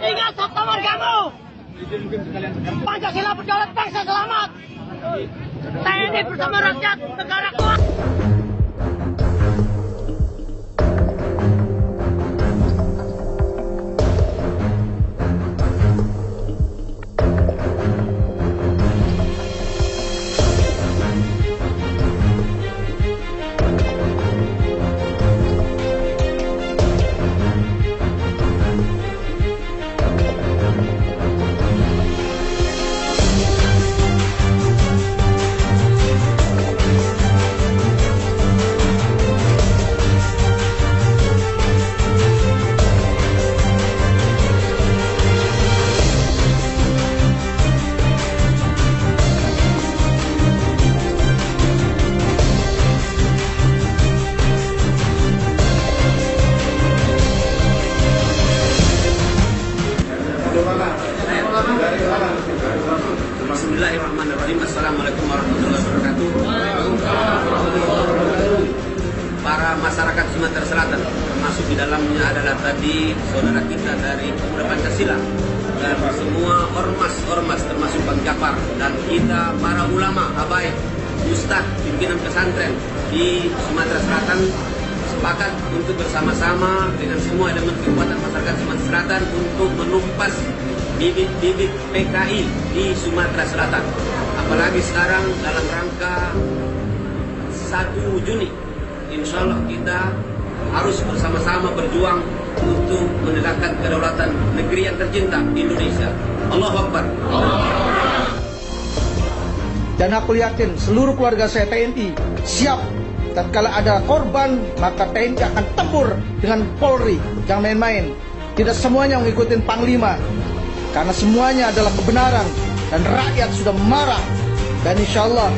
Ingat sabta margamu. Pancasila berdaulat, bangsa selamat. TNI bersama rakyat, negara kuat. Bismillahirrahmanirrahim. Assalamualaikum warahmatullahi wabarakatuh. Para masyarakat Sumatera Selatan, termasuk di dalamnya adalah tadi saudara kita dari Pemuda Pancasila dan semua ormas termasuk Bang Jafar dan kita para ulama, habaib, ustadz, pimpinan pesantren di Sumatera Selatan sepakat untuk bersama-sama dengan semua elemen kekuatan masyarakat Sumatera Selatan untuk menumpas bibit-bibit PKI di Sumatera Selatan. Apalagi sekarang dalam rangka 1 Juni, insya Allah kita harus bersama-sama berjuang untuk menegakkan kedaulatan negeri yang tercinta, Indonesia. Allahu Akbar. Dan aku yakin seluruh keluarga saya TNI siap. Tatkala ada korban, maka TNI akan tempur dengan Polri. Jangan main-main. Tidak semuanya mengikuti Panglima. Karena semuanya adalah kebenaran. Dan rakyat sudah marah. Dan insya Allah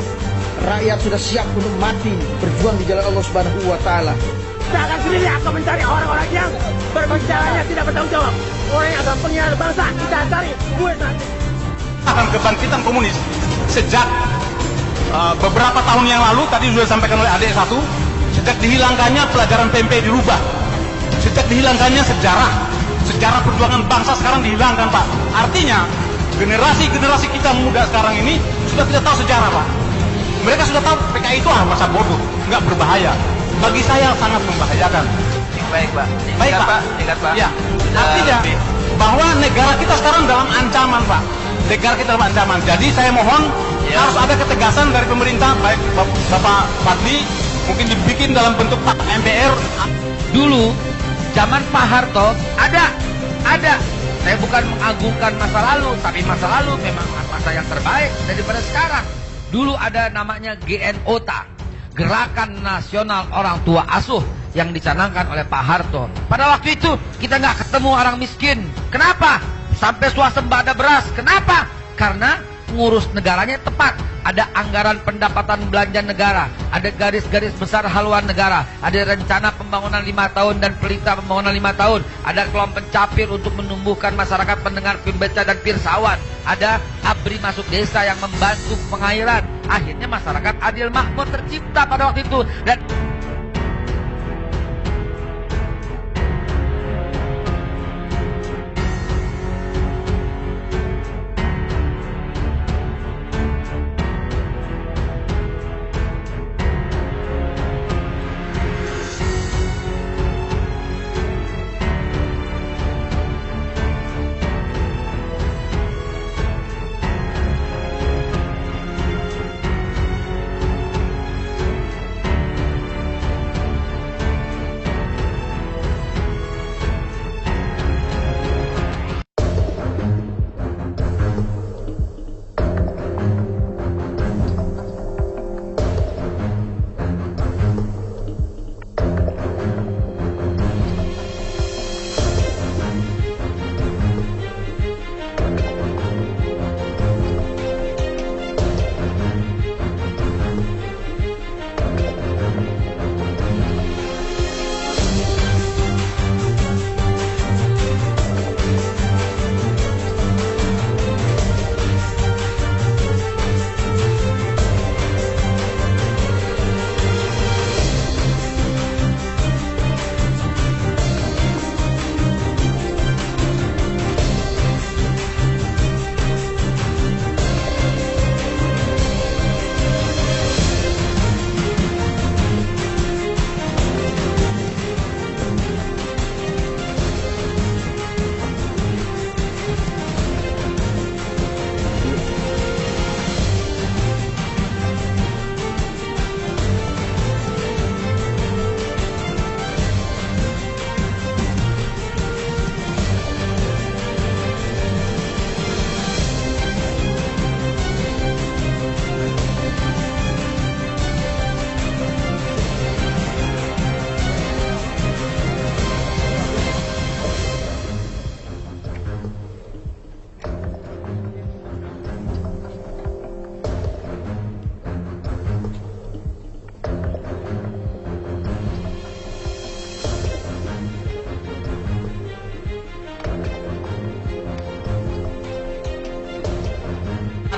rakyat sudah siap untuk mati berjuang di jalan Allah Subhanahu wa Ta'ala. Kita akan sendiri akan mencari orang-orang yang berbicaranya tidak bertanggung jawab. Orang yang akan pengkhianat bangsa kita cari. Akan kebangkitan komunis sejak beberapa tahun yang lalu, tadi sudah disampaikan oleh adik satu, sejak dihilangkannya pelajaran PMP dirubah, sejak dihilangkannya sejarah perjuangan bangsa sekarang dihilangkan, Pak. Artinya generasi kita muda sekarang ini sudah tidak tahu sejarah, Pak. Mereka sudah tahu PKI itu masa bodoh, nggak berbahaya. Bagi saya sangat membahayakan. Baik, Pak. Baik, Pak. Ingat, Pak. Ya. Artinya bahwa negara kita sekarang dalam ancaman, Pak. Negara kita dalam ancaman. Jadi saya mohon harus ada ketegasan dari pemerintah, baik Bapak Fadli, mungkin dibikin dalam bentuk Pak MPR. Dulu zaman Pak Harto ada. Saya bukan mengagungkan masa lalu, tapi masa lalu memang masa yang terbaik daripada sekarang. Dulu ada namanya GNOTA, Gerakan Nasional Orang Tua Asuh, yang dicanangkan oleh Pak Harto. Pada waktu itu kita nggak ketemu orang miskin. Kenapa? Sampai swasembada beras. Kenapa? Karena ngurus negaranya tepat. Ada anggaran pendapatan belanja negara, ada garis-garis besar haluan negara, ada rencana pembangunan 5 tahun dan pelita pembangunan 5 tahun, ada kelompok pencapir untuk menumbuhkan masyarakat pendengar pembaca dan pirsawan, ada ABRI masuk desa yang membantu pengairan. Akhirnya masyarakat adil makmur tercipta pada waktu itu. Dan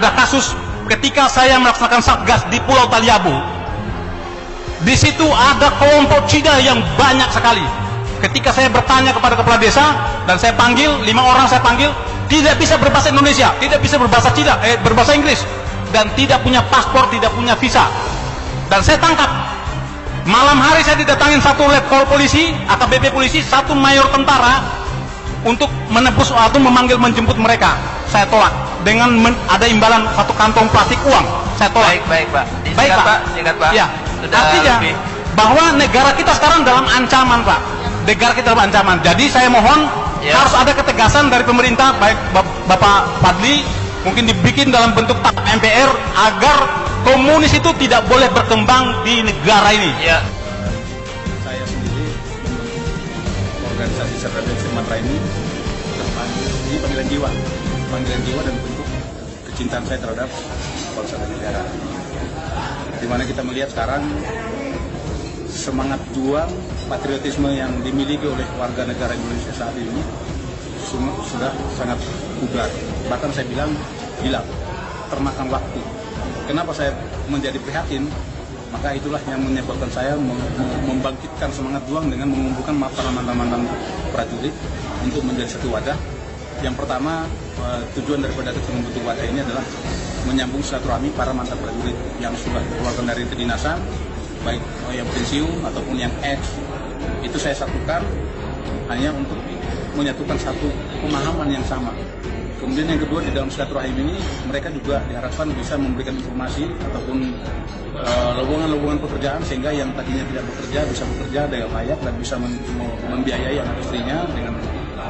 ada kasus ketika saya melaksanakan satgas di Pulau Taliabu. Di situ ada kelompok Cina yang banyak sekali. Ketika saya bertanya kepada kepala desa dan saya panggil 5 orang, saya panggil, tidak bisa berbahasa Indonesia, tidak bisa berbahasa Cina, berbahasa Inggris, dan tidak punya paspor, tidak punya visa. Dan saya tangkap. Malam hari saya didatangin satu letkol polisi, AKBP polisi, satu mayor tentara untuk menebus atau memanggil menjemput mereka. Saya tolak dengan ada imbalan satu kantong plastik uang. Saya tolak. Baik Pak. Baik Pak. Singkat Pak. Ya. Sudah Artinya lebih. bahwa negara kita sekarang dalam ancaman Pak. Negara kita dalam ancaman. Jadi saya mohon harus ada ketegasan dari pemerintah, baik Bapak Fadli, mungkin dibikin dalam bentuk tap MPR agar komunis itu tidak boleh berkembang di negara ini. Ya. Saya sendiri organisasi Cerdas Sumatera ini panggilan jiwa dan bentuk kecintaan saya terhadap bangsa dan negara. Di mana kita melihat sekarang semangat juang patriotisme yang dimiliki oleh warga negara Indonesia saat ini sudah sangat pudar. Bahkan saya bilang hilang, termakan waktu. Kenapa saya menjadi prihatin? Maka itulah yang menyebabkan saya membangkitkan semangat juang dengan mengumpulkan para mantan-mantan prajurit untuk menjadi satu wadah. Yang pertama, tujuan daripada kita membentuk wadah ini adalah menyambung silaturahmi para mantan prajurit yang sudah dikeluarkan dari kedinasan, baik yang pensiun ataupun yang ex. Itu saya satukan hanya untuk menyatukan satu pemahaman yang sama. Kemudian yang kedua, di dalam silaturahim ini mereka juga diharapkan bisa memberikan informasi ataupun lowongan-lowongan pekerjaan sehingga yang tadinya tidak bekerja bisa bekerja dengan layak dan bisa membiayai anak istrinya dengan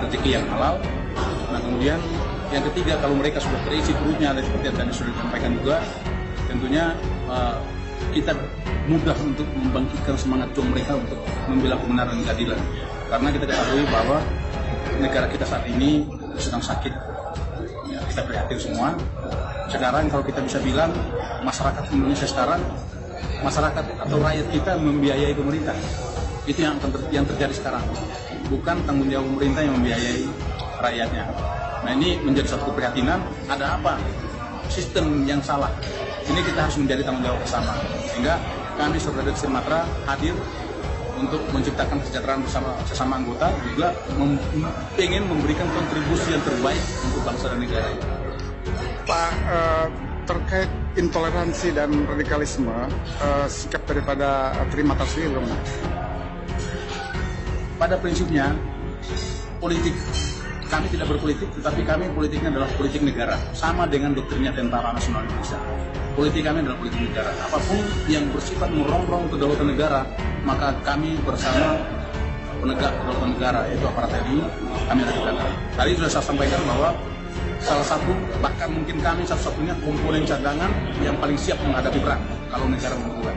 rezeki yang halal. Nah kemudian yang ketiga, kalau mereka sudah terisi perutnya dan seperti yang tadi sudah disampaikan juga, tentunya kita mudah untuk membangkitkan semangat juang mereka untuk membela kebenaran dan keadilan. Karena kita ketahui bahwa negara kita saat ini sedang sakit. Ya, kita prihatin semua. Sekarang kalau kita bisa bilang masyarakat Indonesia sekarang, masyarakat atau rakyat kita membiayai pemerintah. Itu yang terjadi sekarang. Bukan tanggung jawab pemerintah yang membiayai rakyatnya. Nah ini menjadi satu keprihatinan. Ada apa? Sistem yang salah. Ini kita harus menjadi tanggung jawab bersama. Sehingga kami Cerdas Sumatera hadir untuk menciptakan kesejahteraan bersama sesama anggota, juga ingin memberikan kontribusi yang terbaik untuk bangsa dan negara ini. Pak, terkait intoleransi dan radikalisme, sikap daripada Trimatra sendiri bagaimana? Pada prinsipnya, politik kami tidak berpolitik, tetapi kami politiknya adalah politik negara, sama dengan doktrinnya Tentara Nasional Indonesia. Politik kami adalah politik negara. Apapun yang bersifat merongrong kedaulatan negara, maka kami bersama penegak kedaulatan negara, yaitu aparat TNI, kami lakukan. Tadi sudah saya sampaikan bahwa salah satu, bahkan mungkin kami satu-satunya komponen cadangan yang paling siap menghadapi perang kalau negara membutuhkan.